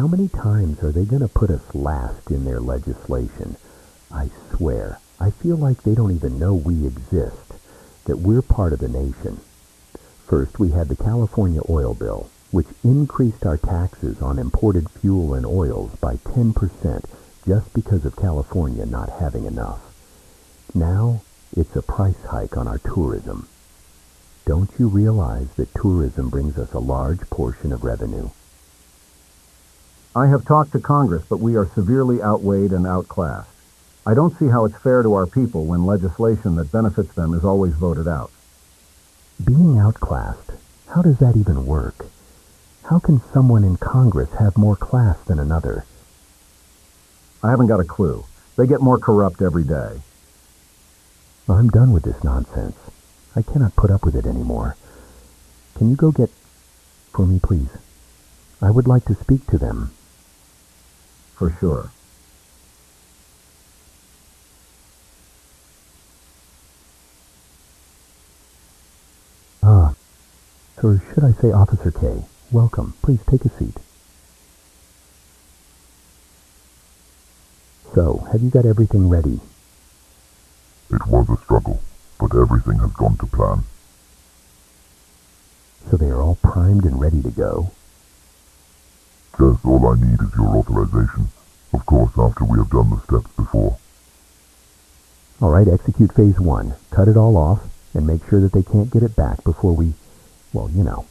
How many times are they going to put us last in their legislation? I swear, I feel like they don't even know we exist, that we're part of the nation. First, we had the California oil bill, which increased our taxes on imported fuel and oils by 10% just because of California not having enough. Now, it's a price hike on our tourism. Don't you realize that tourism brings us a large portion of revenue? I have talked to Congress, but we are severely outweighed and outclassed. I don't see how it's fair to our people when legislation that benefits them is always voted out. Being outclassed, how does that even work? How can someone in Congress have more class than another? I haven't got a clue. They get more corrupt every day. I'm done with this nonsense. I cannot put up with it anymore. Can you go get for me, please? I would like to speak to them. For sure. Or should I say Officer K? Welcome. Please take a seat. So, have you got everything ready? It was a struggle, but everything has gone to plan. So they are all primed and ready to go? Jess, all I need is your authorization. Of course, after we have done the steps before. All right, execute phase 1. Cut it all off, and make sure that they can't get it back before we, well, you know.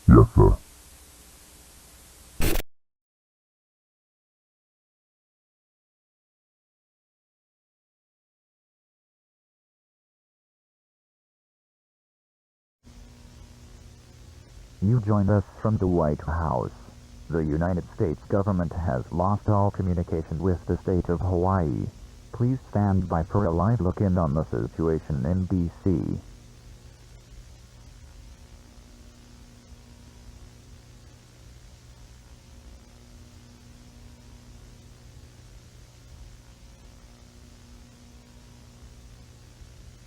Yes, sir. You joined us from the White House. The United States government has lost all communication with the state of Hawaii. Please stand by for a live look-in on the situation in D.C.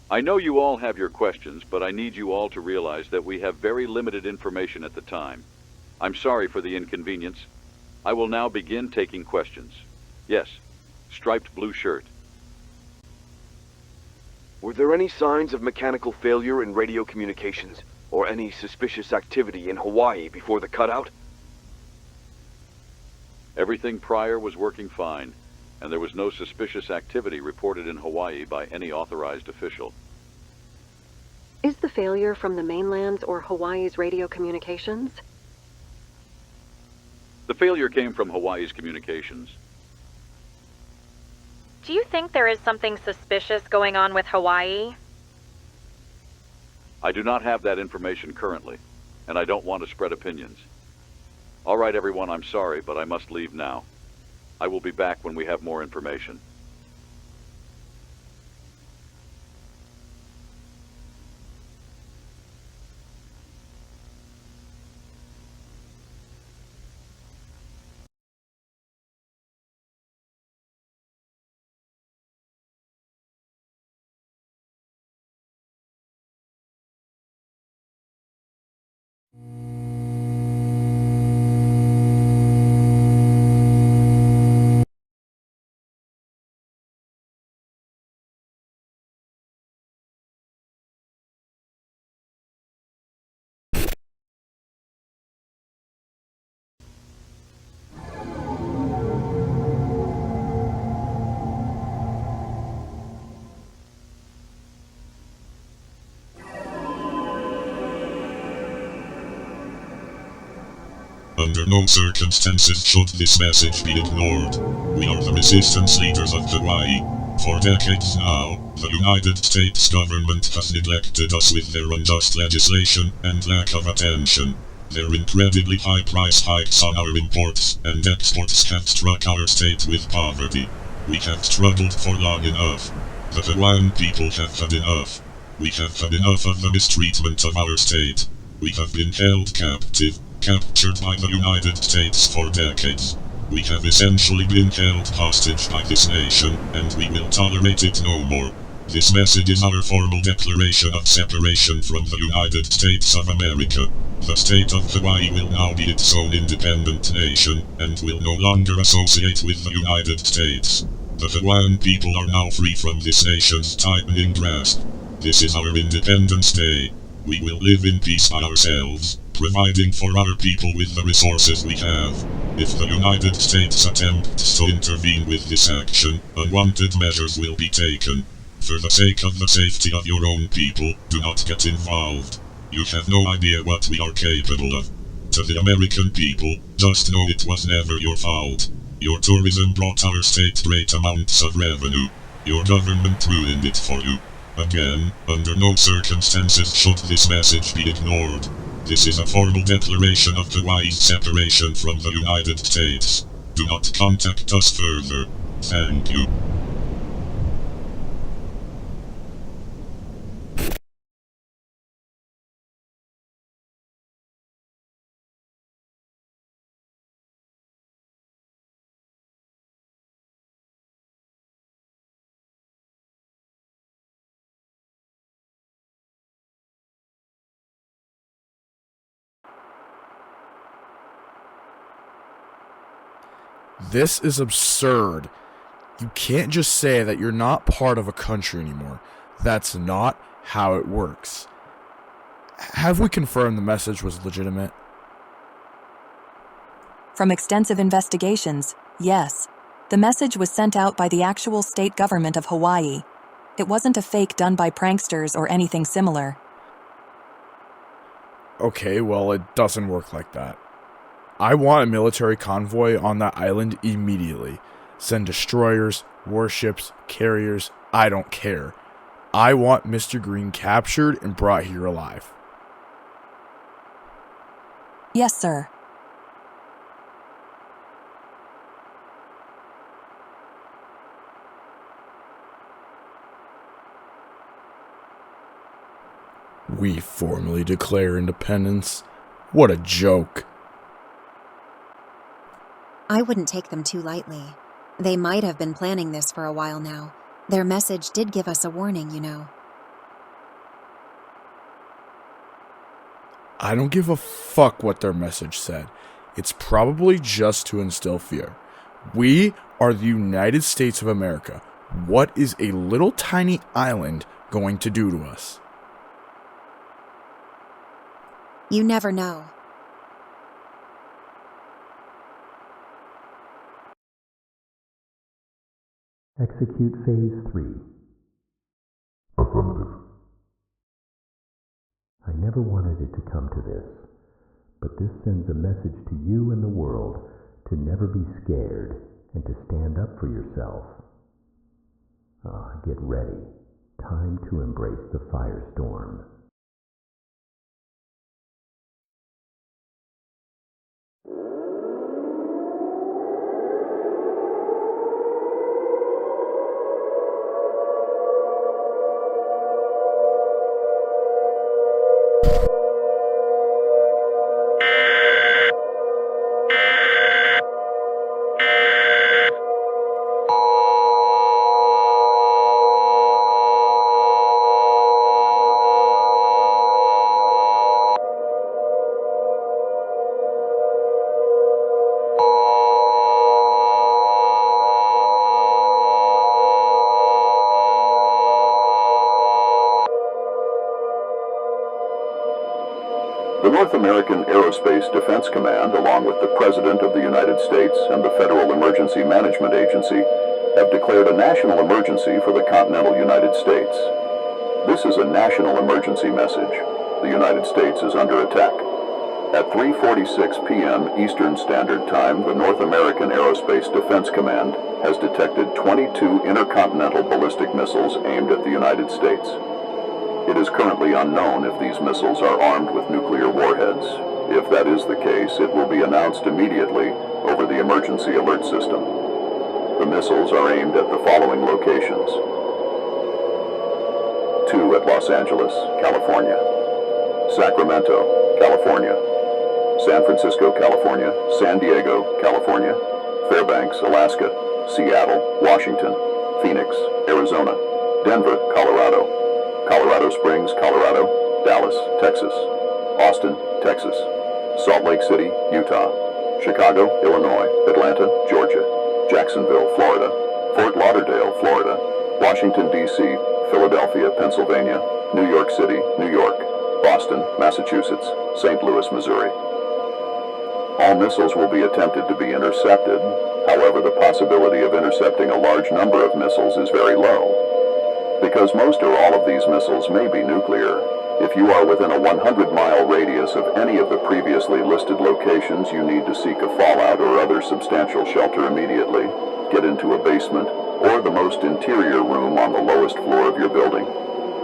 I know you all have your questions, but I need you all to realize that we have very limited information at the time. I'm sorry for the inconvenience. I will now begin taking questions. Yes, striped blue shirt. Were there any signs of mechanical failure in radio communications, or any suspicious activity in Hawaii before the cutout? Everything prior was working fine, and there was no suspicious activity reported in Hawaii by any authorized official. Is the failure from the mainland's or Hawaii's radio communications? The failure came from Hawaii's communications. Do you think there is something suspicious going on with Hawaii? I do not have that information currently, and I don't want to spread opinions. All right, everyone, I'm sorry, but I must leave now. I will be back when we have more information. Under no circumstances should this message be ignored. We are the resistance leaders of Hawaii. For decades now, the United States government has neglected us with their unjust legislation and lack of attention. Their incredibly high price hikes on our imports and exports have struck our state with poverty. We have struggled for long enough. The Hawaiian people have had enough. We have had enough of the mistreatment of our state. We have been held captive, captured by the United States for decades. We have essentially been held hostage by this nation, and we will tolerate it no more. This message is our formal declaration of separation from the United States of America. The state of Hawaii will now be its own independent nation, and will no longer associate with the United States. The Hawaiian people are now free from this nation's tightening grasp. This is our Independence Day. We will live in peace by ourselves, providing for our people with the resources we have. If the United States attempts to intervene with this action, unwanted measures will be taken. For the sake of the safety of your own people, do not get involved. You have no idea what we are capable of. To the American people, just know it was never your fault. Your tourism brought our state great amounts of revenue. Your government ruined it for you. Again, under no circumstances should this message be ignored. This is a formal declaration of Hawaii's separation from the United States. Do not contact us further. Thank you. This is absurd. You can't just say that you're not part of a country anymore. That's not how it works. Have we confirmed the message was legitimate? From extensive investigations, yes. The message was sent out by the actual state government of Hawaii. It wasn't a fake done by pranksters or anything similar. Okay, well, it doesn't work like that. I want a military convoy on that island immediately. Send destroyers, warships, carriers, I don't care. I want Mr. Green captured and brought here alive. Yes, sir. We formally declare independence? What a joke. I wouldn't take them too lightly. They might have been planning this for a while now. Their message did give us a warning, you know. I don't give a fuck what their message said. It's probably just to instill fear. We are the United States of America. What is a little tiny island going to do to us? You never know. Execute Phase 3. Affirmative. I never wanted it to come to this, but this sends a message to you and the world to never be scared and to stand up for yourself. Get ready. Time to embrace the firestorm. The North American Aerospace Defense Command, along with the President of the United States and the Federal Emergency Management Agency, have declared a national emergency for the continental United States. This is a national emergency message. The United States is under attack. At 3:46 p.m. Eastern Standard Time, the North American Aerospace Defense Command has detected 22 intercontinental ballistic missiles aimed at the United States. It is currently unknown if these missiles are armed with nuclear warheads. If that is the case, it will be announced immediately over the emergency alert system. The missiles are aimed at the following locations: 2 at Los Angeles, California; Sacramento, California; San Francisco, California; San Diego, California; Fairbanks, Alaska; Seattle, Washington; Phoenix, Arizona; Denver, Colorado. Colorado Springs, Colorado. Dallas, Texas. Austin, Texas. Salt Lake City, Utah. Chicago, Illinois. Atlanta, Georgia. Jacksonville, Florida. Fort Lauderdale, Florida. Washington, D.C., Philadelphia, Pennsylvania. New York City, New York. Boston, Massachusetts. St. Louis, Missouri. All missiles will be attempted to be intercepted. However, the possibility of intercepting a large number of missiles is very low. Because most or all of these missiles may be nuclear, if you are within a 100-mile radius of any of the previously listed locations, you need to seek a fallout or other substantial shelter immediately, get into a basement, or the most interior room on the lowest floor of your building.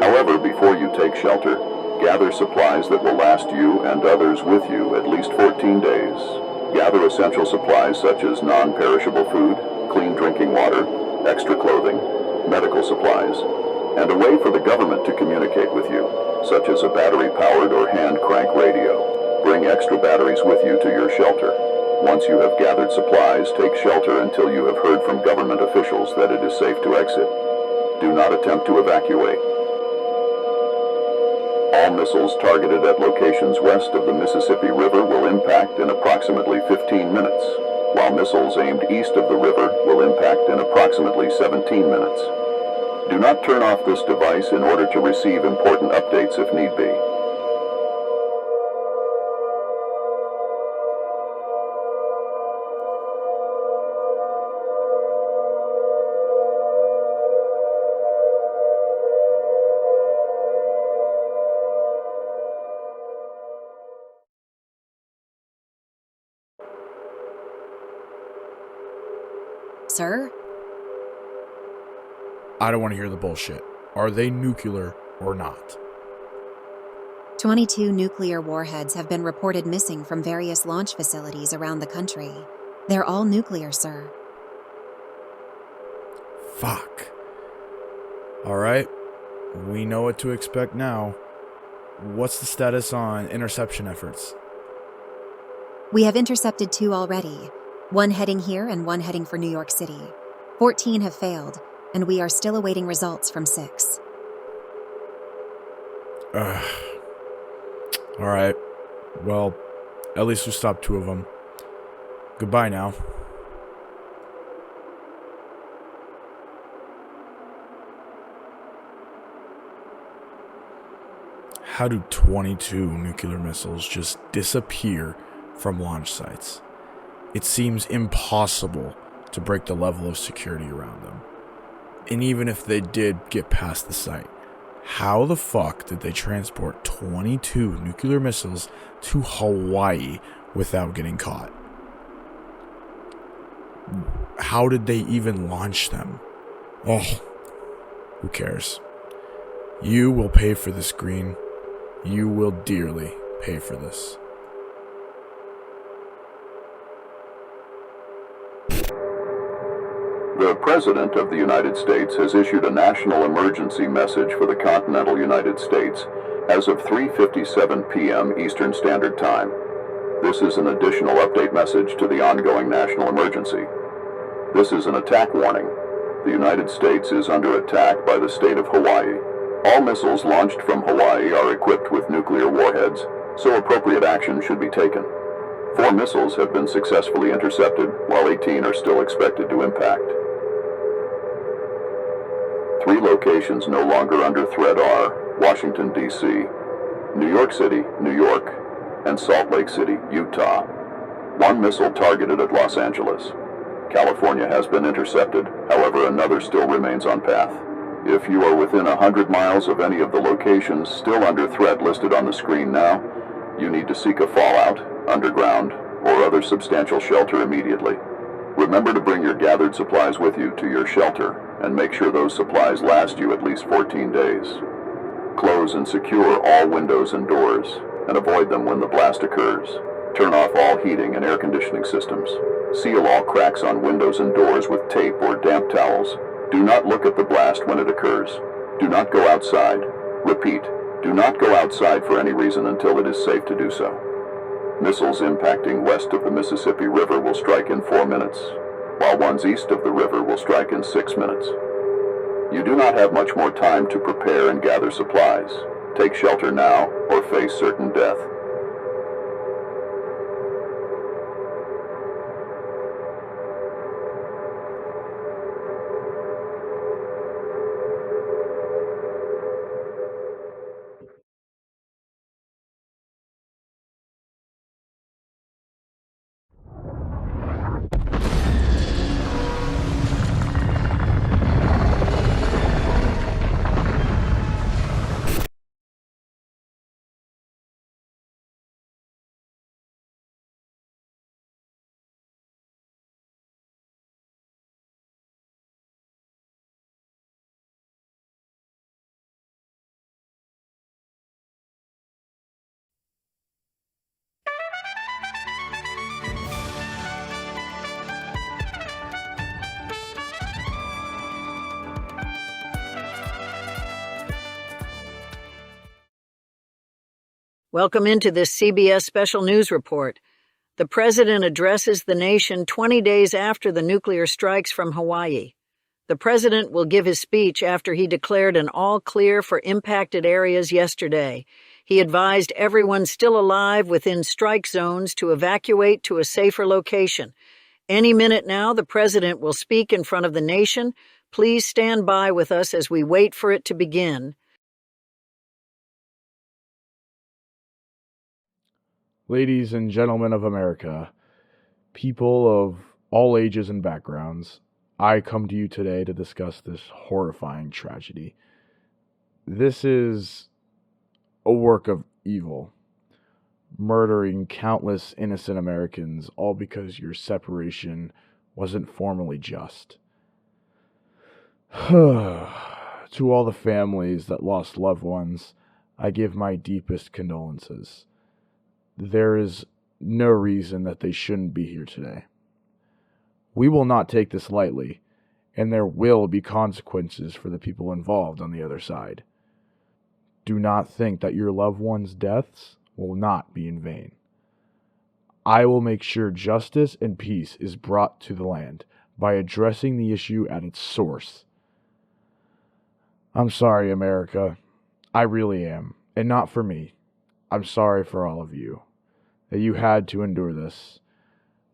However, before you take shelter, gather supplies that will last you and others with you at least 14 days. Gather essential supplies such as non-perishable food, clean drinking water, extra clothing, medical supplies, and a way for the government to communicate with you, such as a battery-powered or hand-crank radio. Bring extra batteries with you to your shelter. Once you have gathered supplies, take shelter until you have heard from government officials that it is safe to exit. Do not attempt to evacuate. All missiles targeted at locations west of the Mississippi River will impact in approximately 15 minutes, while missiles aimed east of the river will impact in approximately 17 minutes. Do not turn off this device in order to receive important updates if need be. Sir? I don't want to hear the bullshit. Are they nuclear or not? 22 nuclear warheads have been reported missing from various launch facilities around the country. They're all nuclear, sir. Fuck. Alright. We know what to expect now. What's the status on interception efforts? We have intercepted 2 already. 1 heading here and 1 heading for New York City. 14 have failed, and we are still awaiting results from 6. Alright. Well, at least we stopped 2 of them. Goodbye now. How do 22 nuclear missiles just disappear from launch sites? It seems impossible to break the level of security around them. And even if they did get past the site, how the fuck did they transport 22 nuclear missiles to Hawaii without getting caught? How did they even launch them? Oh, who cares? You will pay for this, Green. You will dearly pay for this. The President of the United States has issued a national emergency message for the continental United States as of 3:57 p.m. Eastern Standard Time. This is an additional update message to the ongoing national emergency. This is an attack warning. The United States is under attack by the state of Hawaii. All missiles launched from Hawaii are equipped with nuclear warheads, so appropriate action should be taken. 4 missiles have been successfully intercepted, while 18 are still expected to impact. 3 locations no longer under threat are Washington, D.C., New York City, New York, and Salt Lake City, Utah. 1 missile targeted at Los Angeles. California has been intercepted, however another still remains on path. If you are within 100 miles of any of the locations still under threat listed on the screen now, you need to seek a fallout, underground, or other substantial shelter immediately. Remember to bring your gathered supplies with you to your shelter, and make sure those supplies last you at least 14 days. Close and secure all windows and doors, and avoid them when the blast occurs. Turn off all heating and air conditioning systems. Seal all cracks on windows and doors with tape or damp towels. Do not look at the blast when it occurs. Do not go outside. Repeat, do not go outside for any reason until it is safe to do so. Missiles impacting west of the Mississippi River will strike in 4 minutes, while ones east of the river will strike in 6 minutes. You do not have much more time to prepare and gather supplies. Take shelter now or face certain death. Welcome into this CBS Special News Report. The President addresses the nation 20 days after the nuclear strikes from Hawaii. The President will give his speech after he declared an all-clear for impacted areas yesterday. He advised everyone still alive within strike zones to evacuate to a safer location. Any minute now, the President will speak in front of the nation. Please stand by with us as we wait for it to begin. Ladies and gentlemen of America, people of all ages and backgrounds, I come to you today to discuss this horrifying tragedy. This is a work of evil, murdering countless innocent Americans, all because your separation wasn't formally just. To all the families that lost loved ones, I give my deepest condolences. There is no reason that they shouldn't be here today. We will not take this lightly, and there will be consequences for the people involved on the other side. Do not think that your loved ones' deaths will not be in vain. I will make sure justice and peace is brought to the land by addressing the issue at its source. I'm sorry, America. I really am, and not for me. I'm sorry for all of you, that you had to endure this.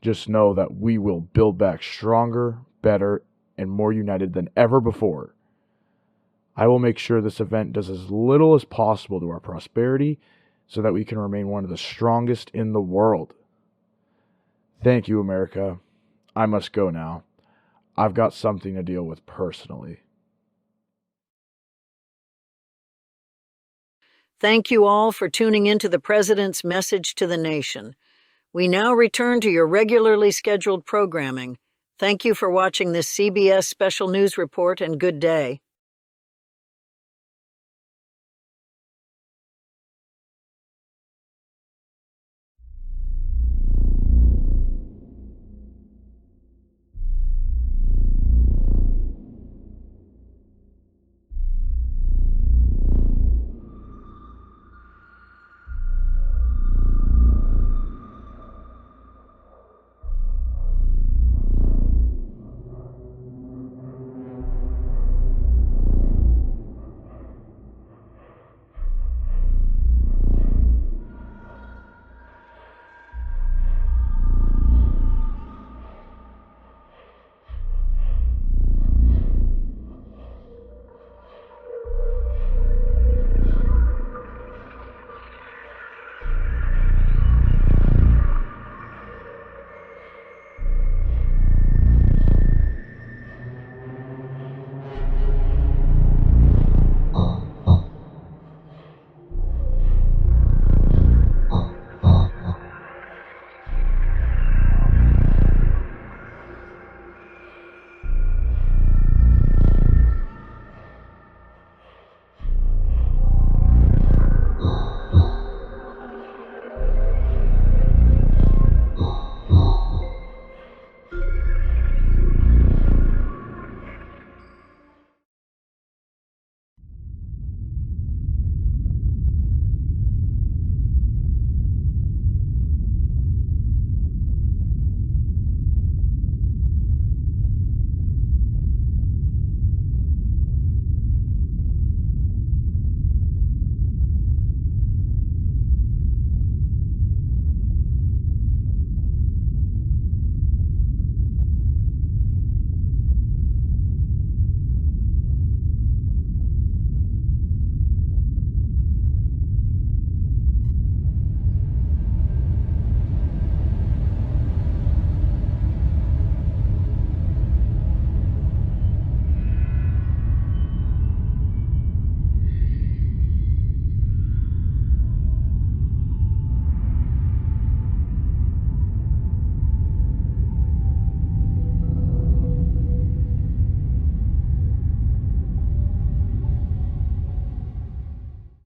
Just know that we will build back stronger, better, and more united than ever before. I will make sure this event does as little as possible to our prosperity so that we can remain one of the strongest in the world. Thank you, America. I must go now. I've got something to deal with personally. Thank you all for tuning into the President's message to the nation. We now return to your regularly scheduled programming. Thank you for watching this CBS Special News Report, and good day.